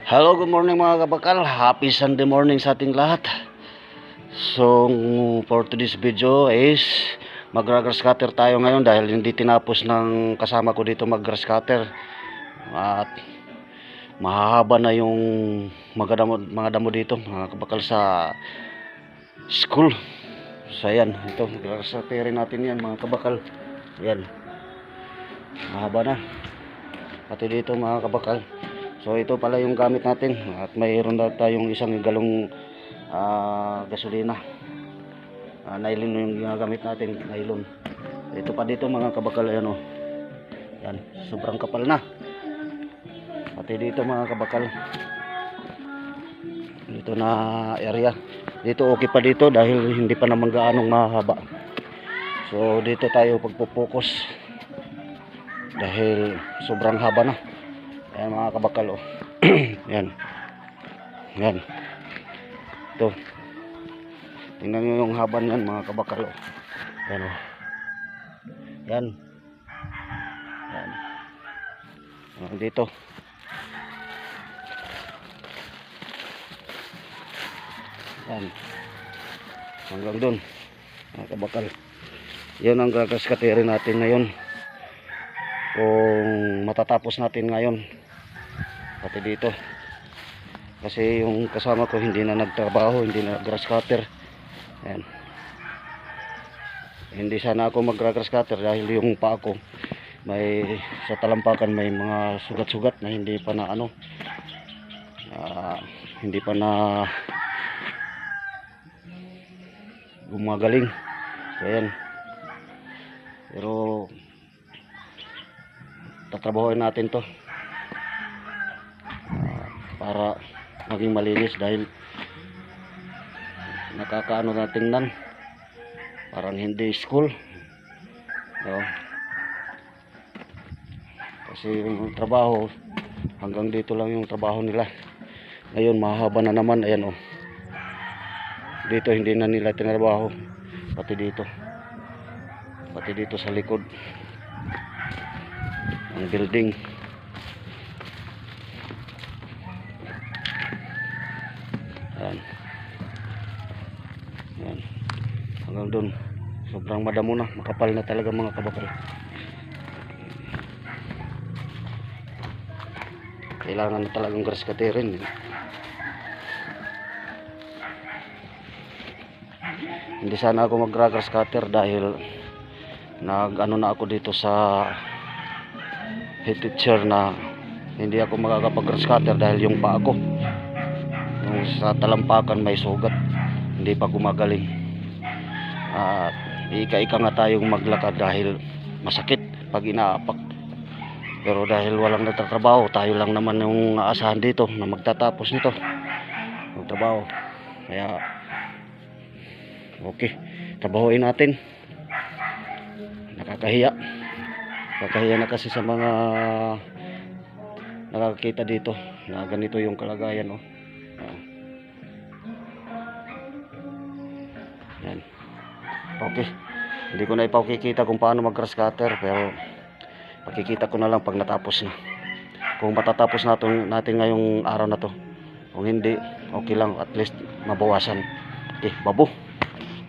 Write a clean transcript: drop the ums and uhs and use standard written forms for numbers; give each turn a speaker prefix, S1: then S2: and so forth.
S1: Hello, good morning mga kabakal. Happy Sunday morning sa ating lahat. So, for today's video is mag-grass cutter tayo ngayon dahil hindi tinapos ng kasama ko dito mag-grass cutter. At mahahaba na yung mga damo dito mga kabakal sa school. So, ayan. Ito, mag-grass cutterin natin yan mga kabakal. Ayan. Mahaba na. Pati dito mga kabakal. So ito pala yung gamit natin at mayroon na tayong isang galong gasolina. Nylon yung ginagamit natin, nylon. Ito pa dito mga kabakal, ayan o. Yan, sobrang kapal na. Pati dito mga kabakal. Dito na area. Dito okay pa dito dahil hindi pa naman gaanong mahaba. So dito tayo pagpo-focus dahil sobrang haba na. Ayan mga kabakal, oh. Yan. Yan. Ito. Tingnan nyo yung haba yan mga kabakal, oh. Yan, oh. Yan. Yan. Dito. Yan. Hanggang dun mga kabakal. Yun ang grass cutterin natin ngayon. Kung matatapos natin ngayon. Pati dito kasi yung kasama ko hindi na nagtrabaho, hindi na grass cutter. Ayan. Hindi sana ako mag grass cutter dahil yung paa ko may sa talampakan may mga sugat-sugat na hindi pa na hindi pa na gumagaling. So ayan, pero tatrabahoin natin to para maging malinis dahil nakakaano na tingnan parang hindi school, no? Kasi yung trabaho hanggang dito lang yung trabaho nila. Ngayon mahaba na naman, ayan oh. Dito hindi na nila tinrabaho, pati dito sa likod ang building. Yan. Yan. Hanggang doon. Sobrang madamo na. Makapal na talaga mga kabakal. Kailangan na talagang grass cutterin. Hindi sana ako mag-grass cutter dahil nag-ano na ako dito sa head teacher na hindi ako makakapag-grass cutter dahil yung paa ko yung sa talampakan may sugat, hindi pa gumagaling. At ika-ika nga tayong maglakad dahil masakit pag inaapak. Pero dahil walang nagtatrabaho, tayo lang naman yung aasahan dito na magtatapos nito magtrabaho. Kaya okay, trabahoin natin. Nakakahiya na kasi sa mga nakakita dito na ganito yung kalagayan, oh. Yan. Okay, hindi ko na ipakikita kung paano mag grass cutter, pero pakikita ko na lang pag natapos na. Kung matatapos natin ngayong araw na to, kung hindi, okay lang, at least mabawasan. Okay, babo.